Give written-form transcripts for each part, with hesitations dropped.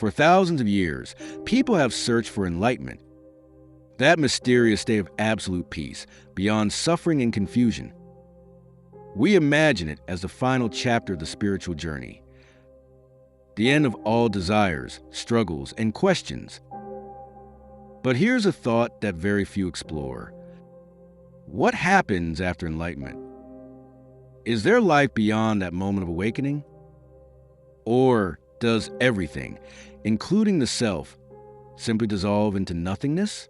For thousands of years, people have searched for enlightenment, that mysterious state of absolute peace, beyond suffering and confusion. We imagine it as the final chapter of the spiritual journey, the end of all desires, struggles, and questions. But here's a thought that very few explore. What happens after enlightenment? Is there life beyond that moment of awakening? Or does everything, including the self, simply dissolve into nothingness?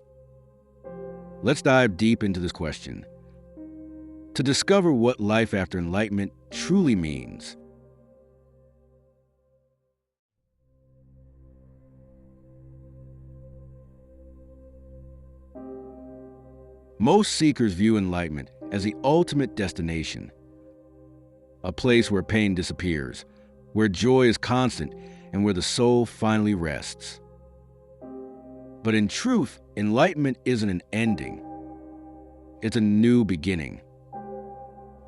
Let's dive deep into this question to discover what life after enlightenment truly means. Most seekers view enlightenment as the ultimate destination, a place where pain disappears, where joy is constant, and where the soul finally rests. But in truth, enlightenment isn't an ending. It's a new beginning,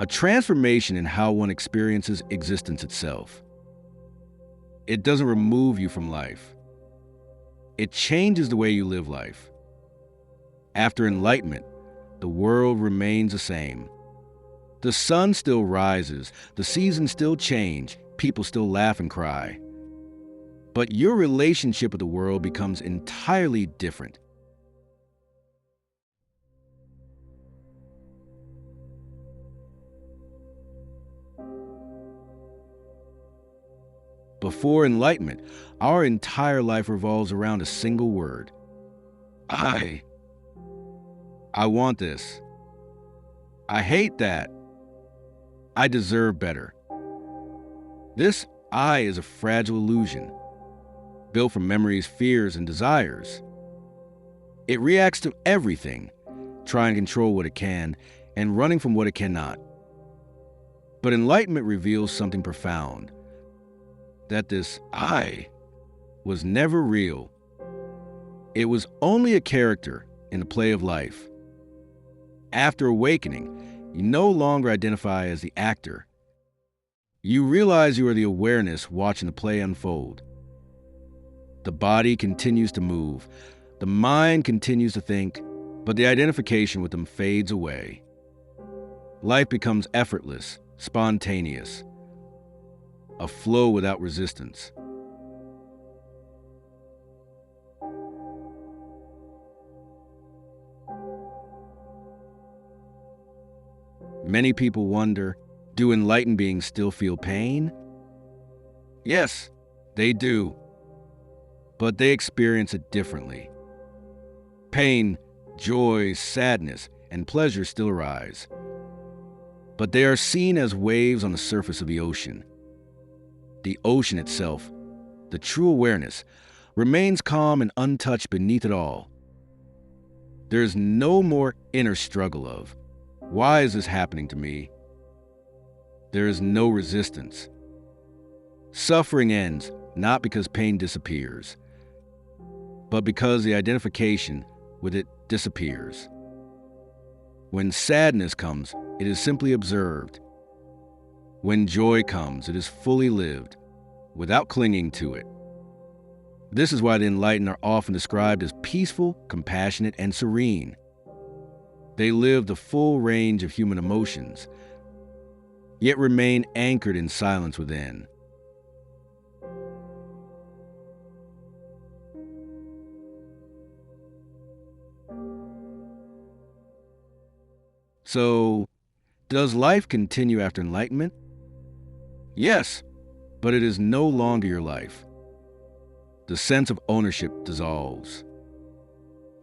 a transformation in how one experiences existence itself. It doesn't remove you from life. It changes the way you live life. After enlightenment, the world remains the same. The sun still rises, the seasons still change, people still laugh and cry. But your relationship with the world becomes entirely different. Before enlightenment, our entire life revolves around a single word. I want this. I hate that. I deserve better. This I is a fragile illusion, built from memories, fears, and desires. It reacts to everything, trying to control what it can and running from what it cannot. But enlightenment reveals something profound, that this I was never real. It was only a character in the play of life. After awakening, you no longer identify as the actor. You realize you are the awareness watching the play unfold. The body continues to move, the mind continues to think, but the identification with them fades away. Life becomes effortless, spontaneous, a flow without resistance. Many people wonder, do enlightened beings still feel pain? Yes, they do. But they experience it differently. Pain, joy, sadness, and pleasure still arise. But they are seen as waves on the surface of the ocean. The ocean itself, the true awareness, remains calm and untouched beneath it all. There is no more inner struggle of, why is this happening to me? There is no resistance. Suffering ends not because pain disappears, but because the identification with it disappears. When sadness comes, it is simply observed. When joy comes, it is fully lived, without clinging to it. This is why the enlightened are often described as peaceful, compassionate, and serene. They live the full range of human emotions, yet remain anchored in silence within. So, does life continue after enlightenment? Yes, but it is no longer your life. The sense of ownership dissolves.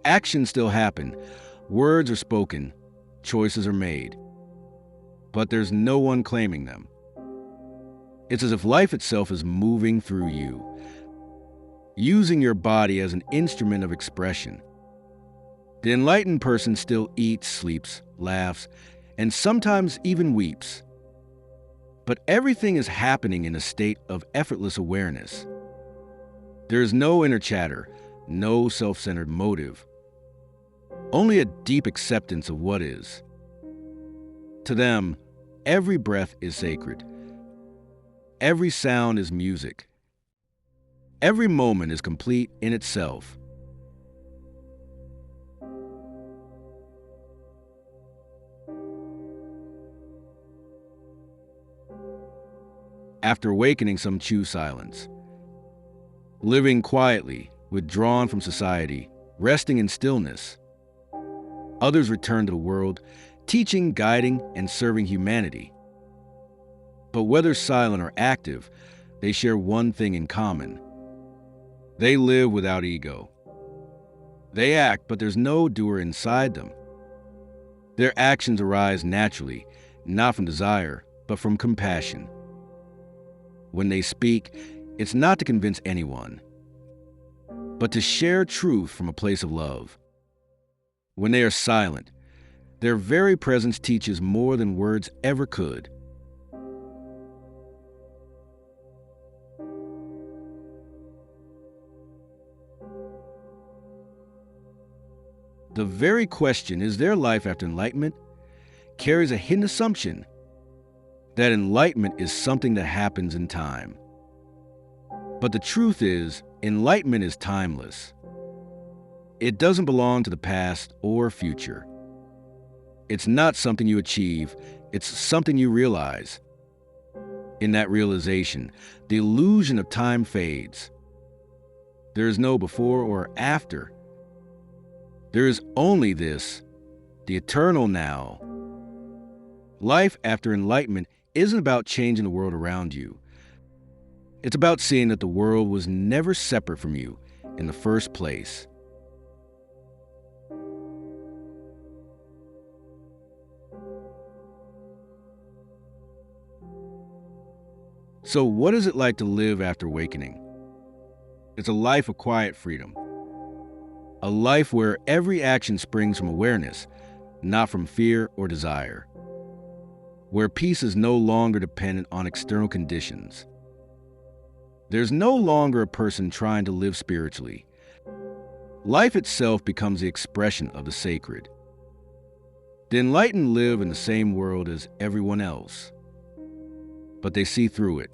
Actions still happen, words are spoken, choices are made, but there's no one claiming them. It's as if life itself is moving through you, using your body as an instrument of expression. The enlightened person still eats, sleeps, laughs, and sometimes even weeps. But everything is happening in a state of effortless awareness. There is no inner chatter, no self-centered motive, only a deep acceptance of what is. To them, every breath is sacred. Every sound is music. Every moment is complete in itself. After awakening, some choose silence, living quietly, withdrawn from society, resting in stillness. Others return to the world, teaching, guiding, and serving humanity. But whether silent or active, they share one thing in common. They live without ego. They act, but there's no doer inside them. Their actions arise naturally, not from desire, but from compassion. When they speak, it's not to convince anyone, but to share truth from a place of love. When they are silent, their very presence teaches more than words ever could. The very question, is there life after enlightenment, carries a hidden assumption that enlightenment is something that happens in time. But the truth is, enlightenment is timeless. It doesn't belong to the past or future. It's not something you achieve, it's something you realize. In that realization, the illusion of time fades. There is no before or after. There is only this, the eternal now. Life after enlightenment isn't about changing the world around you. It's about seeing that the world was never separate from you in the first place. So what is it like to live after awakening? It's a life of quiet freedom. A life where every action springs from awareness, not from fear or desire. Where peace is no longer dependent on external conditions. There's no longer a person trying to live spiritually. Life itself becomes the expression of the sacred. The enlightened live in the same world as everyone else, but they see through it.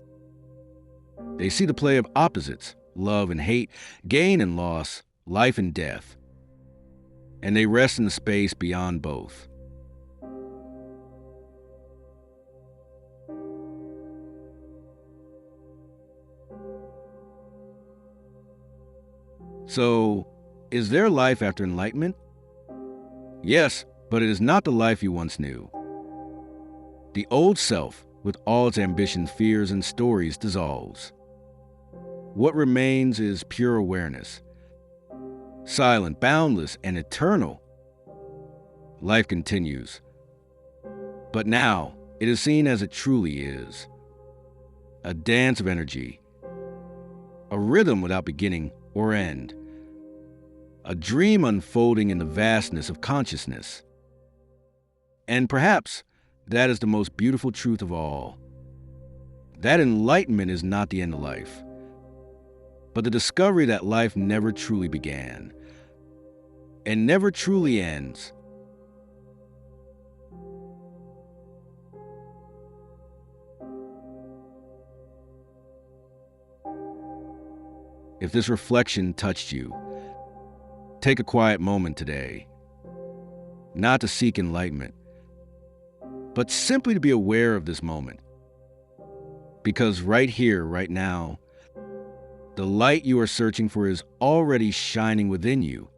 They see the play of opposites, love and hate, gain and loss, life and death, and they rest in the space beyond both. So, is there life after enlightenment? Yes, but it is not the life you once knew. The old self, with all its ambitions, fears, and stories, dissolves. What remains is pure awareness, silent, boundless, and eternal. Life continues, but now it is seen as it truly is. A dance of energy, a rhythm without beginning or end, a dream unfolding in the vastness of consciousness. And perhaps that is the most beautiful truth of all. That enlightenment is not the end of life, but the discovery that life never truly began and never truly ends. If this reflection touched you, take a quiet moment today, not to seek enlightenment, but simply to be aware of this moment. Because right here, right now, the light you are searching for is already shining within you.